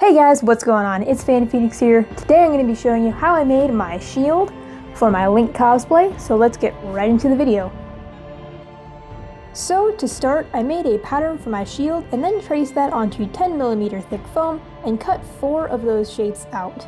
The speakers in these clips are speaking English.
Hey guys, what's going on? It's Fan Phoenix here. Today I'm going to be showing you how I made my shield for my Link cosplay, so let's get right into the video. So to start, I made a pattern for my shield and then traced that onto 10mm thick foam and cut 4 of those shapes out.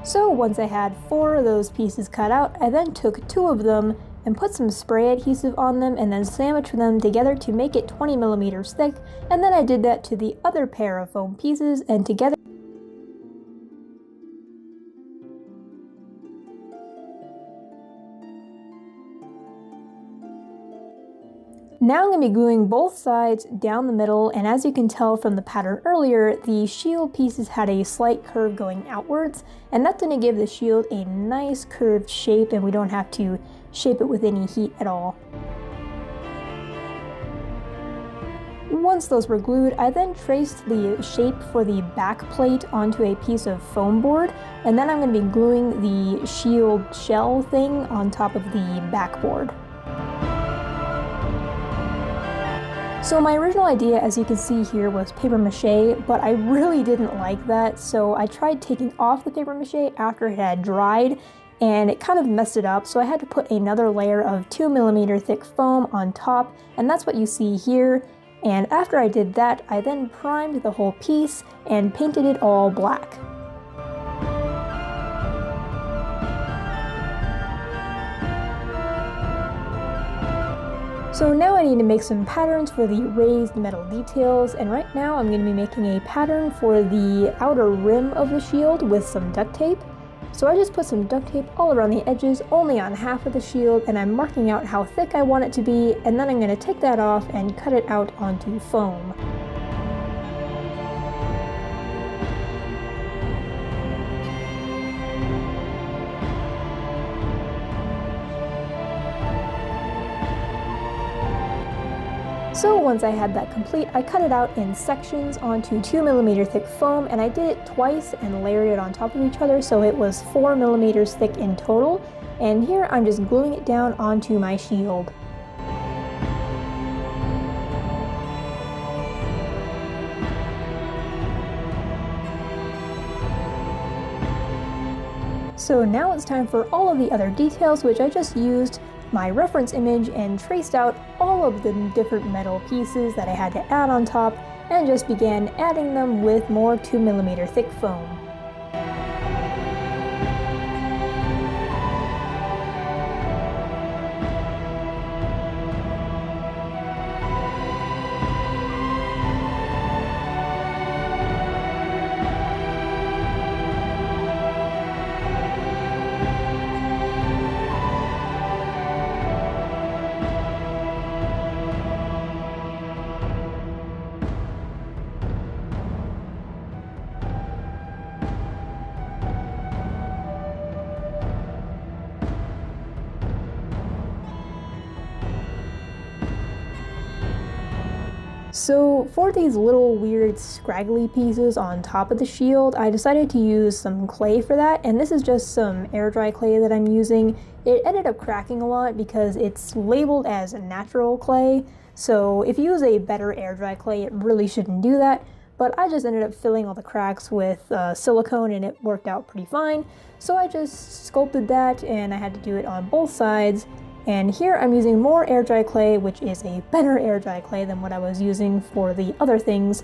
So once I had 4 of those pieces cut out, I then took 2 of them and put some spray adhesive on them and then sandwiched them together to make it 20mm thick, and then I did that to the other pair of foam pieces and together. Now I'm going to be gluing both sides down the middle, and as you can tell from the pattern earlier, the shield pieces had a slight curve going outwards, and that's going to give the shield a nice curved shape and we don't have to shape it with any heat at all. Once those were glued, I then traced the shape for the back plate onto a piece of foam board, and then I'm going to be gluing the shield shell thing on top of the backboard. So my original idea, as you can see here, was paper mache, but I really didn't like that, so I tried taking off the paper mache after it had dried, and it kind of messed it up, so I had to put another layer of 2mm thick foam on top, and that's what you see here. And after I did that, I then primed the whole piece and painted it all black. So now I need to make some patterns for the raised metal details, and right now I'm going to be making a pattern for the outer rim of the shield with some duct tape. So I just put some duct tape all around the edges, only on half of the shield, and I'm marking out how thick I want it to be, and then I'm going to take that off and cut it out onto foam. So once I had that complete, I cut it out in sections onto 2mm thick foam, and I did it twice and layered it on top of each other, so it was 4mm thick in total. And here I'm just gluing it down onto my shield. So now it's time for all of the other details, which I just used my reference image and traced out all of the different metal pieces that I had to add on top, and just began adding them with more 2mm thick foam. So for these little weird scraggly pieces on top of the shield, I decided to use some clay for that, and this is just some air dry clay that I'm using. It ended up cracking a lot because it's labeled as natural clay, so if you use a better air dry clay, it really shouldn't do that, but I just ended up filling all the cracks with silicone and it worked out pretty fine. So I just sculpted that, and I had to do it on both sides. And here I'm using more air dry clay, which is a better air dry clay than what I was using for the other things.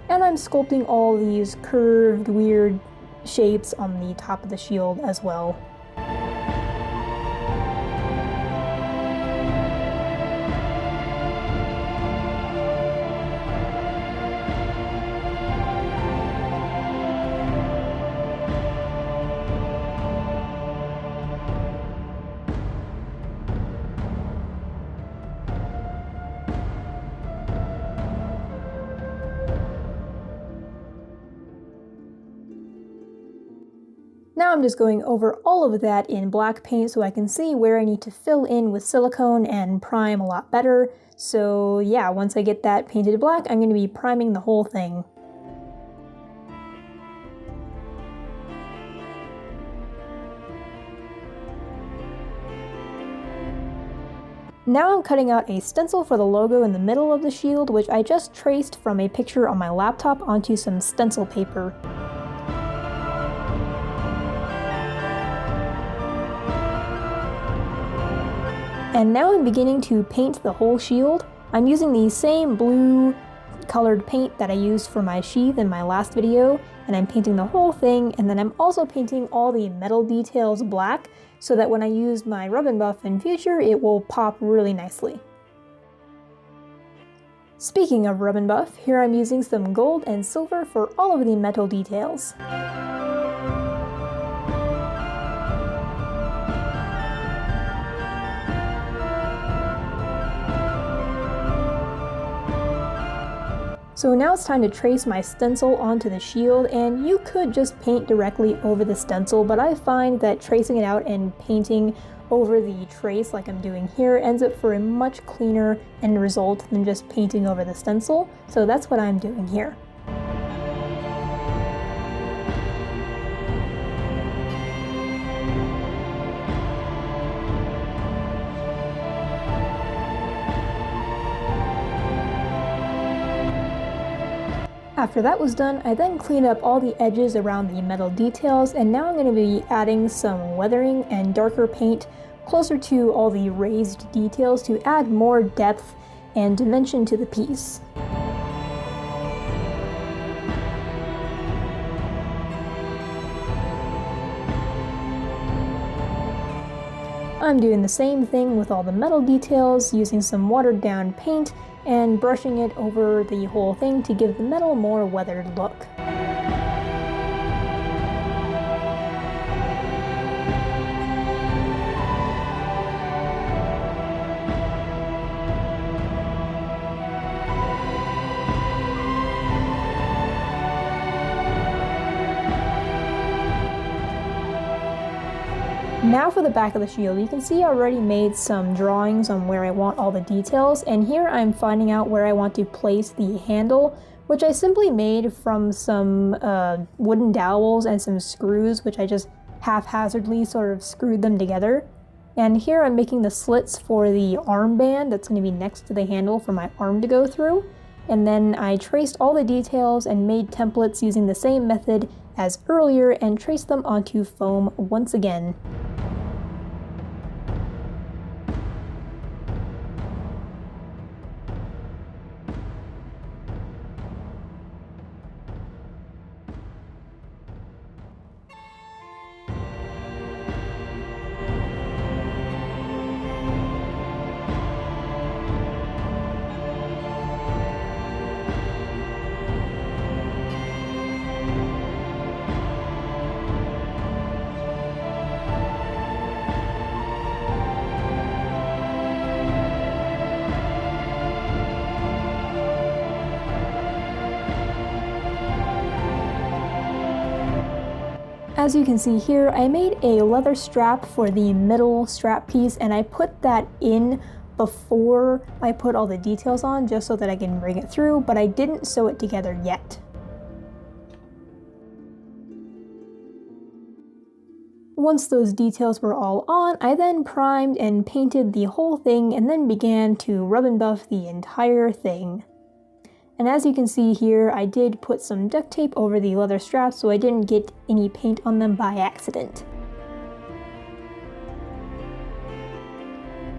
And I'm sculpting all these curved, weird shapes on the top of the shield as well. Now I'm just going over all of that in black paint so I can see where I need to fill in with silicone and prime a lot better. So yeah, once I get that painted black, I'm going to be priming the whole thing. Now I'm cutting out a stencil for the logo in the middle of the shield, which I just traced from a picture on my laptop onto some stencil paper. And now I'm beginning to paint the whole shield. I'm using the same blue colored paint that I used for my sheath in my last video, and I'm painting the whole thing, and then I'm also painting all the metal details black so that when I use my rub and buff in future, it will pop really nicely. Speaking of rub and buff, here I'm using some gold and silver for all of the metal details. So now it's time to trace my stencil onto the shield, and you could just paint directly over the stencil, but I find that tracing it out and painting over the trace like I'm doing here ends up for a much cleaner end result than just painting over the stencil, so that's what I'm doing here. After that was done, I then cleaned up all the edges around the metal details, and now I'm going to be adding some weathering and darker paint closer to all the raised details to add more depth and dimension to the piece. I'm doing the same thing with all the metal details, using some watered down paint and brushing it over the whole thing to give the metal more weathered look. Now for the back of the shield, you can see I already made some drawings on where I want all the details, and here I'm finding out where I want to place the handle, which I simply made from some wooden dowels and some screws, which I just haphazardly sort of screwed them together. And here I'm making the slits for the armband that's going to be next to the handle for my arm to go through. And then I traced all the details and made templates using the same method as earlier and traced them onto foam once again. As you can see here, I made a leather strap for the middle strap piece, and I put that in before I put all the details on just so that I can bring it through, but I didn't sew it together yet. Once those details were all on, I then primed and painted the whole thing and then began to rub and buff the entire thing. And as you can see here, I did put some duct tape over the leather straps so I didn't get any paint on them by accident.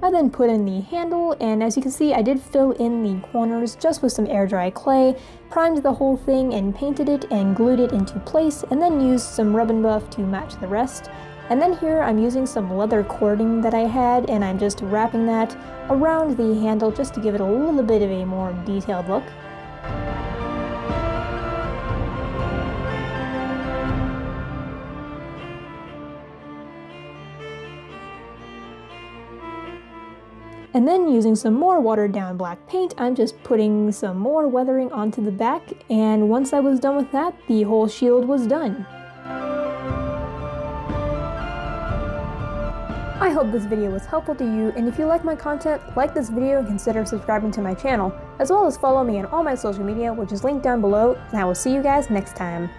I then put in the handle, and as you can see, I did fill in the corners just with some air dry clay, primed the whole thing and painted it and glued it into place, and then used some rub and buff to match the rest. And then here I'm using some leather cording that I had, and I'm just wrapping that around the handle just to give it a little bit of a more detailed look. And then using some more watered down black paint, I'm just putting some more weathering onto the back, and once I was done with that, the whole shield was done. I hope this video was helpful to you, and if you like my content, like this video and consider subscribing to my channel, as well as follow me on all my social media, which is linked down below, and I will see you guys next time.